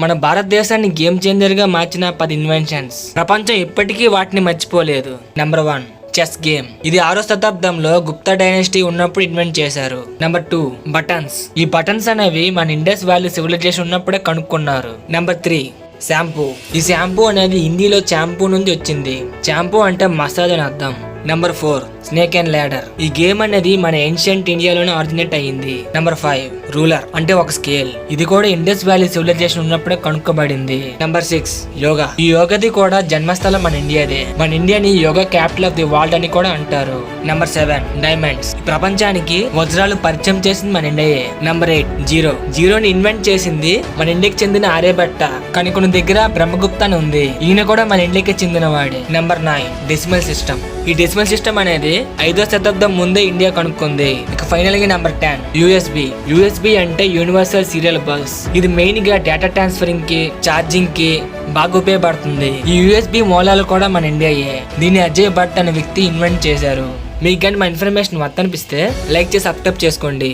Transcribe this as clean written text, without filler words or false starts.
మన భారతదేశాన్ని game changer గా మార్చిన 10 ఇన్వెన్షన్స్. ప్రపంచం ఇప్పటికీ వాటిని మర్చిపోలేదు. Number 1 chess game. ఇది 6వ శతాబ్దంలో గుప్తా డైనాసిటీ ఉన్నప్పుడు ఇన్వెంట్ చేశారు. Number 2 buttons. ఈ బటన్స్ అనేవి మన ఇండస్ వ్యాలీ సివిలైజేషన్ ఉన్నప్పుడే కనుక్కున్నారు. Number 3 shampoo. ఈ షాంపూ అనేది హిందీలో చాంపూ నుండి వచ్చింది. చాంపూ అంటే మసాజ్ అని అర్థం. Number 4 snake and ladder. ఈ గేమ్ అనేది మన ఏన్షియంట్ ఇండియాలోనే ఆరిజినేట్ అయ్యింది. నెంబర్ 5 రూలర్ అంటే ఒక స్కేల్. ఇది కూడా ఇండస్ వ్యాలీ సివిలైజేషన్ ఉన్నప్పుడే కనుక్కోబడింది. నెంబర్ 6 యోగా. ఈ యోగాది కూడా జన్మస్థలం మన ఇండియాదే. మన ఇండియాని yoga capital of the world అని కూడా అంటారు. Number 7 diamonds. ఈ ప్రపంచానికి వజ్రాలు పరిచయం చేసింది మన ఇండియాయే. నెంబర్ 8 జీరోని ఇన్వెంట్ చేసింది మన ఇండియాకి చెందిన ఆర్యభట్ట. కానీ కొన్ని దగ్గర బ్రహ్మగుప్త అని ఉంది. ఈయన కూడా మన ఇండియాకి చెందిన వాడే. Number 9 decimal system. ఈ డెసిమల్ సిస్టమ్ అనేది 5వ శతాబ్దం ముందే ఇండియా కనుక్కుంది. ఇక ఫైనల్ గా నెంబర్ 10 యూఎస్బి అంటే యూనివర్సల్ సీరియల్ బస్. ఇది మెయిన్ గా డేటా ట్రాన్స్ఫరింగ్ కి, ఛార్జింగ్ కి బాగా ఉపయోగపడుతుంది. ఈ యూఎస్బి మూలాలు కూడా మన ఇండియాయే. దీన్ని అజయ్ భట్ అనే వ్యక్తి ఇన్వెంట్ చేశారు. మీకు కానీ మా ఇన్ఫర్మేషన్ వర్త్ అనిపిస్తే లైక్ చేసి సబ్స్క్రైబ్ చేసుకోండి.